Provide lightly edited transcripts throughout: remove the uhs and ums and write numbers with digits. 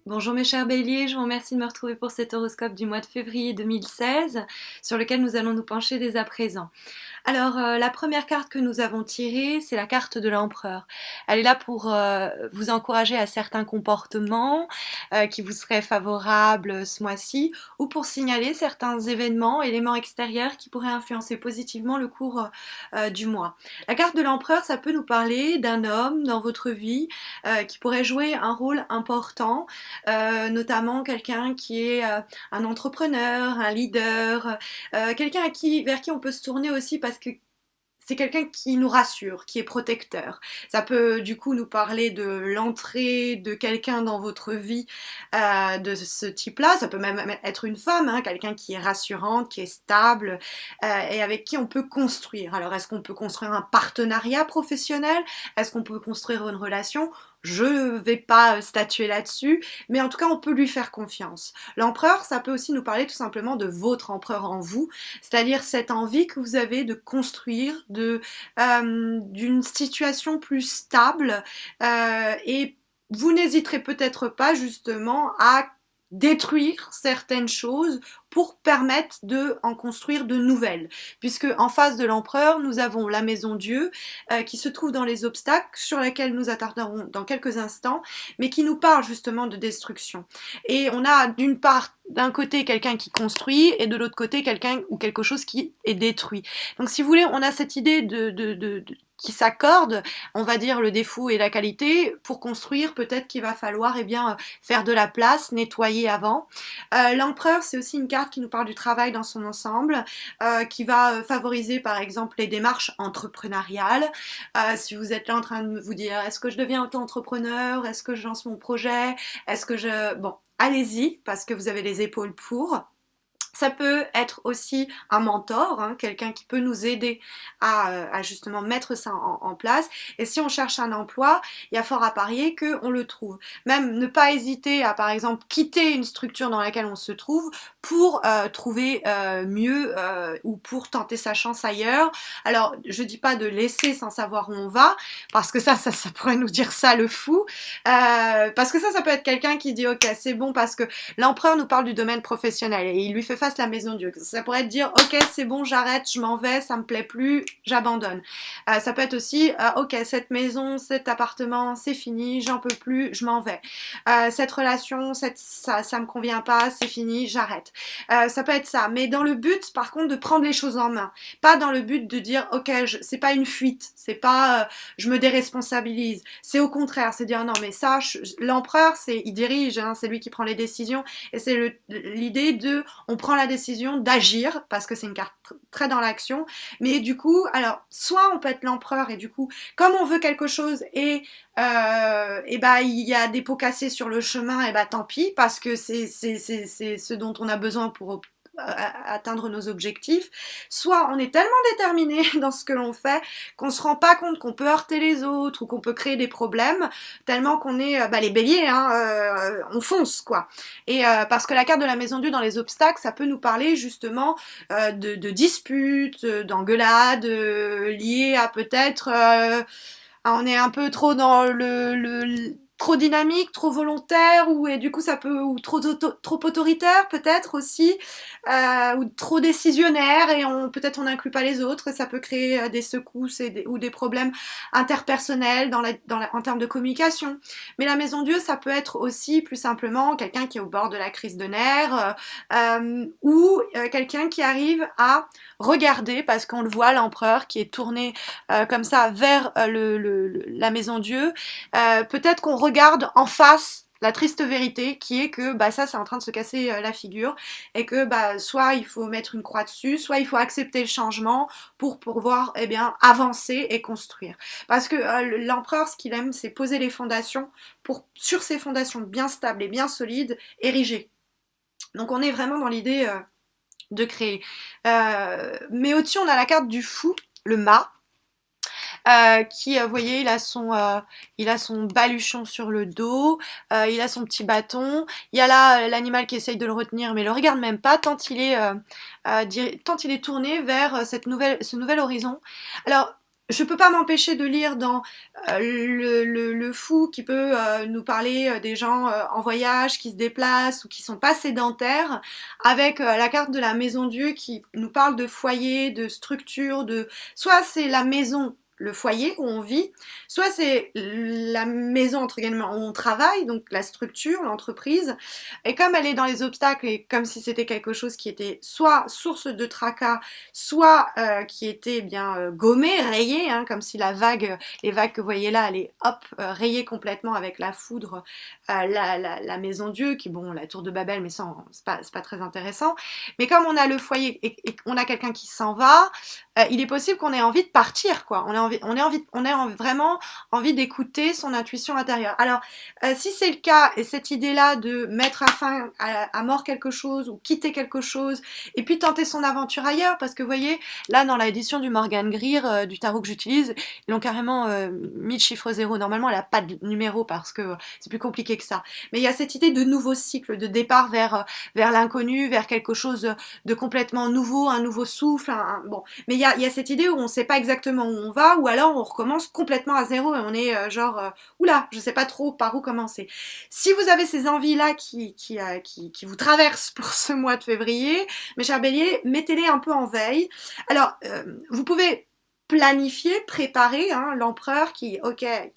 Bonjour mes chers béliers, je vous remercie de me retrouver pour cet horoscope du mois de février 2016 sur lequel nous allons nous pencher dès à présent. Alors, la première carte que nous avons tirée, c'est la carte de l'empereur. Elle est là pour vous encourager à certains comportements qui vous seraient favorables ce mois-ci, ou pour signaler certains événements, éléments extérieurs qui pourraient influencer positivement le cours du mois. La carte de l'empereur, ça peut nous parler d'un homme dans votre vie qui pourrait jouer un rôle important, notamment quelqu'un qui est un entrepreneur, un leader, quelqu'un vers qui on peut se tourner aussi parce que c'est quelqu'un qui nous rassure, qui est protecteur. Ça peut du coup nous parler de l'entrée de quelqu'un dans votre vie de ce type-là. Ça peut même être une femme, hein, quelqu'un qui est rassurante, qui est stable et avec qui on peut construire. Alors est-ce qu'on peut construire un partenariat professionnel? Est-ce qu'on peut construire une relation? Je vais pas statuer là-dessus, mais en tout cas on peut lui faire confiance. L'empereur, ça peut aussi nous parler tout simplement de votre empereur en vous, c'est-à-dire cette envie que vous avez de construire, d'une situation plus stable, et vous n'hésiterez peut-être pas justement à détruire certaines choses pour permettre de en construire de nouvelles, puisque en face de l'empereur nous avons la maison Dieu qui se trouve dans les obstacles sur lesquels nous attarderons dans quelques instants, mais qui nous parle justement de destruction. Et on a d'une part d'un côté quelqu'un qui construit et de l'autre côté quelqu'un ou quelque chose qui est détruit. Donc si vous voulez, on a cette idée qui s'accorde, on va dire le défaut et la qualité. Pour construire, peut-être qu'il va falloir faire de la place, nettoyer avant. L'empereur, c'est aussi une carte qui nous parle du travail dans son ensemble, qui va favoriser par exemple les démarches entrepreneuriales. Si vous êtes là en train de vous dire, est-ce que je deviens auto-entrepreneur? Est-ce que je lance mon projet? Est-ce que je... Bon, allez-y, parce que vous avez les épaules pour. Ça peut être aussi un mentor, hein, quelqu'un qui peut nous aider à justement mettre ça en place. Et si on cherche un emploi, il y a fort à parier qu'on le trouve. Même ne pas hésiter à, par exemple, quitter une structure dans laquelle on se trouve pour trouver mieux ou pour tenter sa chance ailleurs. Alors, je dis pas de laisser sans savoir où on va, parce que ça pourrait nous dire ça le fou. Parce que ça peut être quelqu'un qui dit, ok, c'est bon, parce que l'empereur nous parle du domaine professionnel et il lui fait face la maison Dieu. Ça pourrait être dire, ok, c'est bon, j'arrête, je m'en vais, ça me plaît plus, j'abandonne. Ça peut être aussi, ok, cette maison, cet appartement, c'est fini, j'en peux plus, je m'en vais. Cette relation, ça me convient pas, c'est fini, j'arrête. Ça peut être ça, mais dans le but, par contre, de prendre les choses en main. Pas dans le but de dire, ok, c'est pas une fuite, c'est pas, je me déresponsabilise. C'est au contraire, c'est dire, non, mais ça, l'empereur, il dirige, hein, c'est lui qui prend les décisions, et c'est l'idée de, on prend la décision d'agir, parce que c'est une carte très dans l'action, mais du coup, alors, soit on peut être l'empereur, et du coup, comme on veut quelque chose, et bah, il y a des pots cassés sur le chemin, et bah, tant pis, parce que c'est ce dont on a besoin pour atteindre nos objectifs. Soit on est tellement déterminé dans ce que l'on fait qu'on se rend pas compte qu'on peut heurter les autres ou qu'on peut créer des problèmes, tellement qu'on est les béliers, hein, on fonce quoi. Et parce que la carte de la maison Dieu dans les obstacles, ça peut nous parler justement de disputes, d'engueulades liées à peut-être on est un peu trop dans trop dynamique, trop volontaire, et du coup ça peut, ou trop autoritaire peut-être aussi, ou trop décisionnaire, et peut-être on n'inclut pas les autres, et ça peut créer des secousses ou des problèmes interpersonnels en termes de communication. Mais la maison Dieu, ça peut être aussi plus simplement quelqu'un qui est au bord de la crise de nerfs, ou quelqu'un qui arrive à regarder, parce qu'on le voit, l'empereur qui est tourné comme ça vers la maison Dieu, peut-être qu'on regarde en face la triste vérité qui est que ça c'est en train de se casser la figure, et que soit il faut mettre une croix dessus, soit il faut accepter le changement pour pouvoir avancer et construire. Parce que l'empereur, ce qu'il aime, c'est poser les fondations pour, sur ces fondations bien stables et bien solides, ériger. Donc on est vraiment dans l'idée de créer. Mais au-dessus on a la carte du fou, le mât, qui, vous voyez, il a son baluchon sur le dos, il a son petit bâton, il y a là l'animal qui essaye de le retenir, mais il le regarde même pas tant il est tourné vers ce nouvel horizon. Alors, je peux pas m'empêcher de lire dans le fou qui peut nous parler des gens en voyage, qui se déplacent ou qui sont pas sédentaires, avec la carte de la maison Dieu qui nous parle de foyer, de structure, de soit c'est la maison, le foyer où on vit, soit c'est la maison entre guillemets où on travaille, donc la structure, l'entreprise. Et comme elle est dans les obstacles et comme si c'était quelque chose qui était soit source de tracas, soit qui était eh bien gommé, rayé, hein, comme si la vague, les vagues que vous voyez là, elle est hop rayée complètement avec la foudre, la maison Dieu, qui bon, la tour de Babel, mais ça c'est pas très intéressant. Mais comme on a le foyer et qu'on a quelqu'un qui s'en va, il est possible qu'on ait envie de partir, quoi. Vraiment envie d'écouter son intuition intérieure. Alors, si c'est le cas, et cette idée-là de mettre à mort quelque chose ou quitter quelque chose, et puis tenter son aventure ailleurs, parce que vous voyez, là dans l'édition du Morgan Greer, du tarot que j'utilise, ils l'ont carrément mis le chiffre 0. Normalement, elle n'a pas de numéro parce que c'est plus compliqué que ça. Mais il y a cette idée de nouveau cycle, de départ vers l'inconnu, vers quelque chose de complètement nouveau, un nouveau souffle. Bon, mais il y a cette idée où on ne sait pas exactement où on va, ou alors on recommence complètement à zéro et on est oula, je sais pas trop par où commencer. Si vous avez ces envies-là qui vous traversent pour ce mois de février, mes chers béliers, mettez-les un peu en veille. Alors, vous pouvez planifier, préparer, hein, l'empereur qui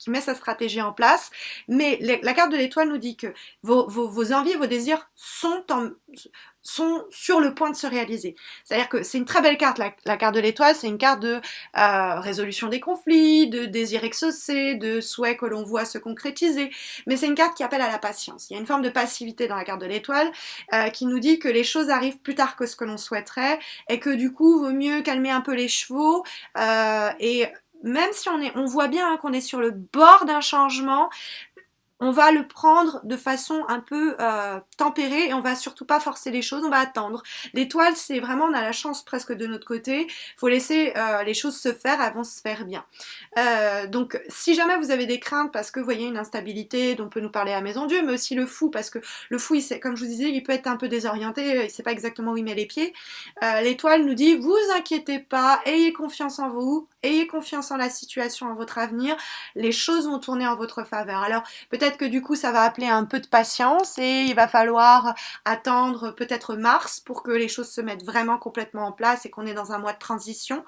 met sa stratégie en place, mais la carte de l'étoile nous dit que vos envies, vos désirs sont sur le point de se réaliser. C'est-à-dire que c'est une très belle carte, la carte de l'étoile, c'est une carte de résolution des conflits, de désirs exaucés, de souhaits que l'on voit se concrétiser, mais c'est une carte qui appelle à la patience. Il y a une forme de passivité dans la carte de l'étoile qui nous dit que les choses arrivent plus tard que ce que l'on souhaiterait et que du coup, vaut mieux calmer un peu les chevaux et même si on voit bien hein, qu'on est sur le bord d'un changement, on va le prendre de façon un peu tempérée et on va surtout pas forcer les choses, on va attendre. L'étoile, c'est vraiment, on a la chance presque de notre côté, faut laisser les choses se faire, elles vont se faire bien. Donc si jamais vous avez des craintes parce que vous voyez une instabilité dont peut nous parler la maison Dieu, mais aussi le fou, parce que le fou, comme je vous disais, il peut être un peu désorienté, il sait pas exactement où il met les pieds. L'étoile nous dit, vous inquiétez pas, ayez confiance en vous, ayez confiance en la situation, en votre avenir, les choses vont tourner en votre faveur. Alors peut-être que du coup ça va appeler un peu de patience et il va falloir attendre peut-être mars pour que les choses se mettent vraiment complètement en place et qu'on est dans un mois de transition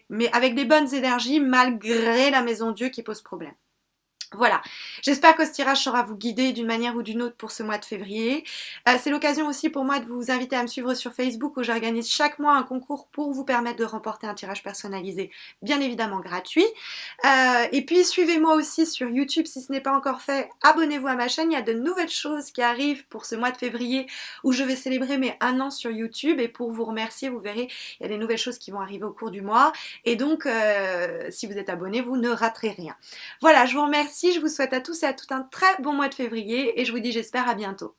mais avec des bonnes énergies malgré la maison Dieu qui pose problème. Voilà, j'espère que ce tirage saura vous guider d'une manière ou d'une autre pour ce mois de février. C'est l'occasion aussi pour moi de vous inviter à me suivre sur Facebook où j'organise chaque mois un concours pour vous permettre de remporter un tirage personnalisé, bien évidemment gratuit. Et puis suivez-moi aussi sur YouTube si ce n'est pas encore fait. Abonnez-vous à ma chaîne, il y a de nouvelles choses qui arrivent pour ce mois de février où je vais célébrer mes 1 an sur YouTube et pour vous remercier, vous verrez, il y a des nouvelles choses qui vont arriver au cours du mois. Et donc, si vous êtes abonné, vous ne raterez rien. Voilà, je vous remercie, je vous souhaite à tous et à toutes un très bon mois de février et je vous dis j'espère à bientôt.